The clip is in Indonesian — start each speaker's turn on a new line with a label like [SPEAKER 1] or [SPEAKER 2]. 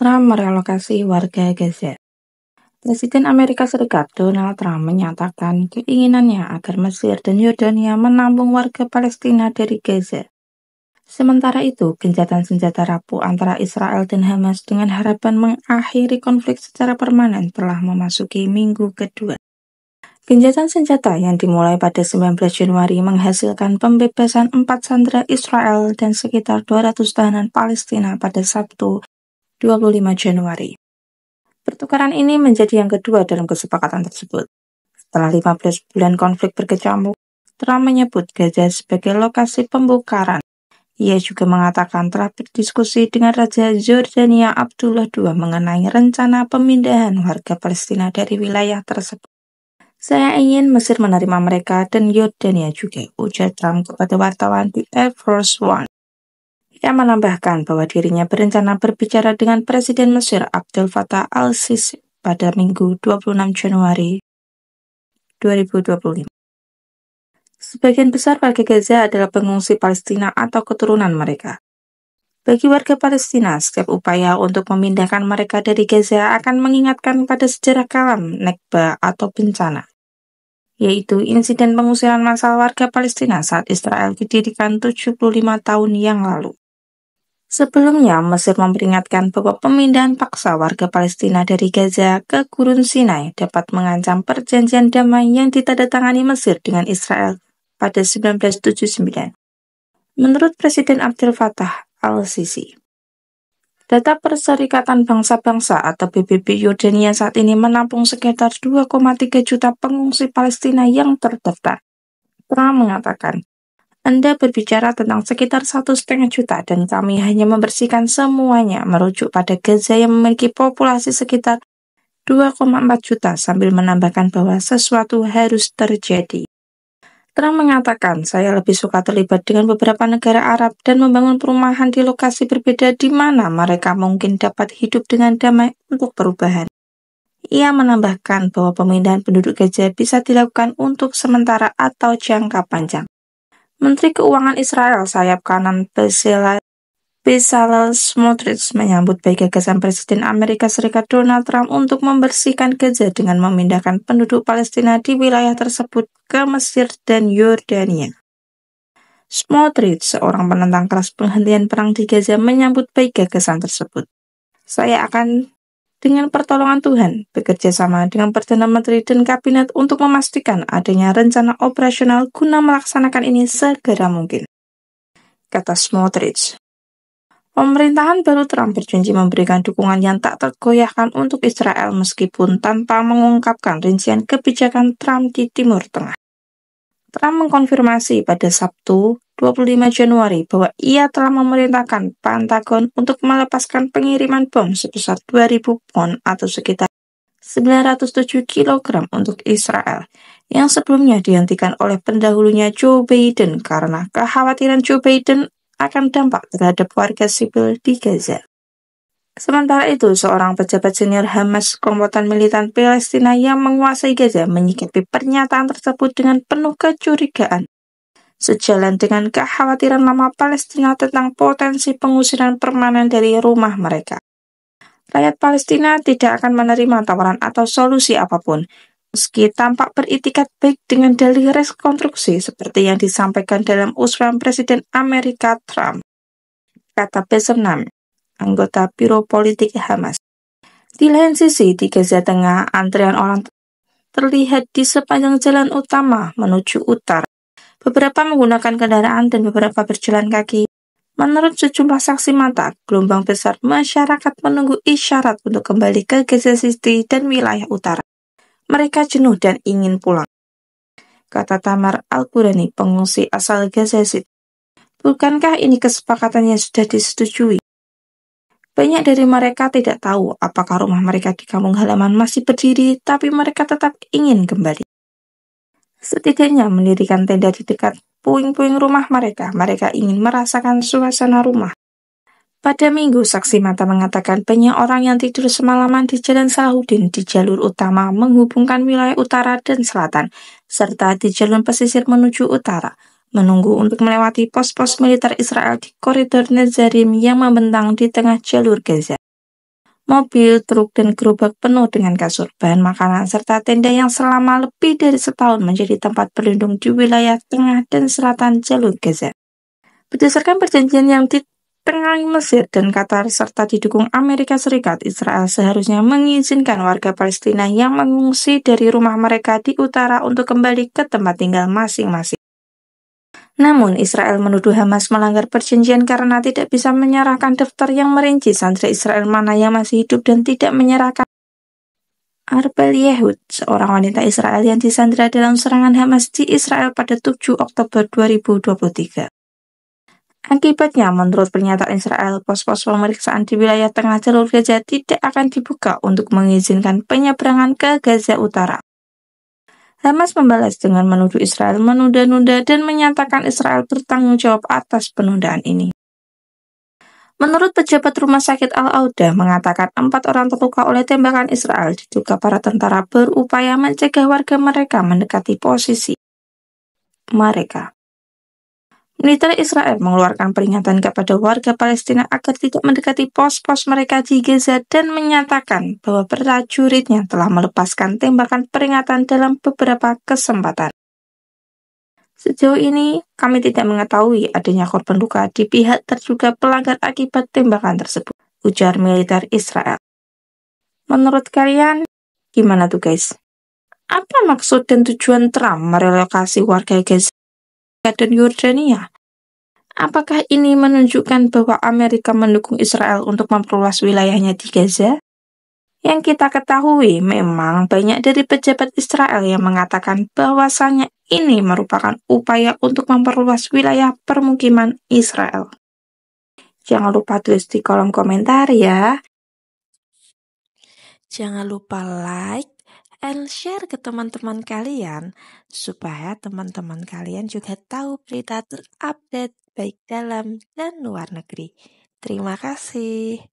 [SPEAKER 1] Trump merelokasi warga Gaza. Presiden Amerika Serikat Donald Trump menyatakan keinginannya agar Mesir dan Yordania menampung warga Palestina dari Gaza. Sementara itu, gencatan senjata rapuh antara Israel dan Hamas dengan harapan mengakhiri konflik secara permanen telah memasuki minggu kedua. Gencatan senjata yang dimulai pada 19 Januari menghasilkan pembebasan 4 sandera Israel dan sekitar 200 tahanan Palestina pada Sabtu 25 Januari. Pertukaran ini menjadi yang kedua dalam kesepakatan tersebut. Setelah 15 bulan konflik berkecamuk, Trump menyebut Gaza sebagai lokasi pembongkaran. Ia juga mengatakan telah berdiskusi dengan Raja Yordania Abdullah II mengenai rencana pemindahan warga Palestina dari wilayah tersebut. Saya ingin Mesir menerima mereka dan Yordania juga, ujar Trump kepada wartawan di Air Force One. Ia menambahkan bahwa dirinya berencana berbicara dengan Presiden Mesir Abdel Fattah al-Sisi pada Minggu 26 Januari 2025. Sebagian besar warga Gaza adalah pengungsi Palestina atau keturunan mereka. Bagi warga Palestina, setiap upaya untuk memindahkan mereka dari Gaza akan mengingatkan pada sejarah kelam, Nakba atau bencana, yaitu insiden pengusiran massal warga Palestina saat Israel didirikan 75 tahun yang lalu. Sebelumnya, Mesir memperingatkan bahwa pemindahan paksa warga Palestina dari Gaza ke Gurun Sinai dapat mengancam perjanjian damai yang ditandatangani Mesir dengan Israel pada 1979. Menurut Presiden Abdel Fattah al-Sisi, data Perserikatan Bangsa-Bangsa atau PBB Yordania saat ini menampung sekitar 2,3 juta pengungsi Palestina yang terdaftar. Trump mengatakan, Anda berbicara tentang sekitar 1,5 juta dan kami hanya membersihkan semuanya, merujuk pada Gaza yang memiliki populasi sekitar 2,4 juta sambil menambahkan bahwa sesuatu harus terjadi. Trump mengatakan, saya lebih suka terlibat dengan beberapa negara Arab dan membangun perumahan di lokasi berbeda di mana mereka mungkin dapat hidup dengan damai untuk perubahan. Ia menambahkan bahwa pemindahan penduduk Gaza bisa dilakukan untuk sementara atau jangka panjang. Menteri Keuangan Israel sayap kanan Bezalel Smotrich menyambut baik gagasan Presiden Amerika Serikat Donald Trump untuk membersihkan Gaza dengan memindahkan penduduk Palestina di wilayah tersebut ke Mesir dan Yordania. Smotrich, seorang penentang keras penghentian perang di Gaza, menyambut baik gagasan tersebut. Saya akan, dengan pertolongan Tuhan, bekerja sama dengan Perdana Menteri dan Kabinet untuk memastikan adanya rencana operasional guna melaksanakan ini segera mungkin, kata Smotrich. Pemerintahan baru Trump berjanji memberikan dukungan yang tak tergoyahkan untuk Israel meskipun tanpa mengungkapkan rincian kebijakan Trump di Timur Tengah. Trump mengkonfirmasi pada Sabtu 25 Januari bahwa ia telah memerintahkan Pentagon untuk melepaskan pengiriman bom sebesar 2.000 pon atau sekitar 907 kg untuk Israel, yang sebelumnya dihentikan oleh pendahulunya Joe Biden karena kekhawatiran Joe Biden akan dampak terhadap warga sipil di Gaza. Sementara itu, seorang pejabat senior Hamas, kelompok militan Palestina yang menguasai Gaza, menyikapi pernyataan tersebut dengan penuh kecurigaan, sejalan dengan kekhawatiran lama Palestina tentang potensi pengusiran permanen dari rumah mereka. Rakyat Palestina tidak akan menerima tawaran atau solusi apapun, meski tampak beritikat baik dengan dalih rekonstruksi seperti yang disampaikan dalam usulan Presiden Amerika Trump, kata Bezalel, anggota Biro Politik Hamas. Di lain sisi, di Gaza Tengah, antrian orang terlihat di sepanjang jalan utama menuju utara. Beberapa menggunakan kendaraan dan beberapa berjalan kaki. Menurut sejumlah saksi mata, gelombang besar masyarakat menunggu isyarat untuk kembali ke Gaza City dan wilayah utara. Mereka jenuh dan ingin pulang, kata Tamar Al-Qurani, pengungsi asal Gaza City. Bukankah ini kesepakatan yang sudah disetujui? Banyak dari mereka tidak tahu apakah rumah mereka di kampung halaman masih berdiri, tapi mereka tetap ingin kembali. Setidaknya mendirikan tenda di dekat puing-puing rumah mereka ingin merasakan suasana rumah. Pada Minggu, saksi mata mengatakan banyak orang yang tidur semalaman di Jalan Salahuddin di jalur utama menghubungkan wilayah utara dan selatan, serta di jalur pesisir menuju utara, menunggu untuk melewati pos-pos militer Israel di koridor Netzarim yang membentang di tengah jalur Gaza. Mobil, truk, dan gerobak penuh dengan kasur, bahan makanan, serta tenda yang selama lebih dari setahun menjadi tempat berlindung di wilayah tengah dan selatan jalur Gaza. Berdasarkan perjanjian yang ditengahi Mesir dan Qatar serta didukung Amerika Serikat, Israel seharusnya mengizinkan warga Palestina yang mengungsi dari rumah mereka di utara untuk kembali ke tempat tinggal masing-masing. Namun, Israel menuduh Hamas melanggar perjanjian karena tidak bisa menyerahkan daftar yang merinci sandera Israel mana yang masih hidup dan tidak menyerahkan Arbel Yehud, seorang wanita Israel yang disandera dalam serangan Hamas di Israel pada 7 Oktober 2023. Akibatnya, menurut pernyataan Israel, pos-pos pemeriksaan di wilayah tengah jalur Gaza tidak akan dibuka untuk mengizinkan penyeberangan ke Gaza Utara. Hamas membalas dengan menuduh Israel menunda-nunda dan menyatakan Israel bertanggung jawab atas penundaan ini. Menurut pejabat rumah sakit Al-Auda mengatakan 4 orang terluka oleh tembakan Israel, diduga para tentara berupaya mencegah warga mereka mendekati posisi mereka. Militer Israel mengeluarkan peringatan kepada warga Palestina agar tidak mendekati pos-pos mereka di Gaza dan menyatakan bahwa prajuritnya telah melepaskan tembakan peringatan dalam beberapa kesempatan. Sejauh ini, kami tidak mengetahui adanya korban luka di pihak terduga pelanggar akibat tembakan tersebut, ujar militer Israel. Menurut kalian, gimana tuh guys? Apa maksud dan tujuan Trump merelokasi warga Gaza dan Yordania? Apakah ini menunjukkan bahwa Amerika mendukung Israel untuk memperluas wilayahnya di Gaza? Yang kita ketahui, memang banyak dari pejabat Israel yang mengatakan bahwasannya ini merupakan upaya untuk memperluas wilayah permukiman Israel. Jangan lupa tulis di kolom komentar ya.
[SPEAKER 2] Jangan lupa like and share ke teman-teman kalian supaya teman-teman kalian juga tahu berita terupdate baik dalam dan luar negeri. Terima kasih.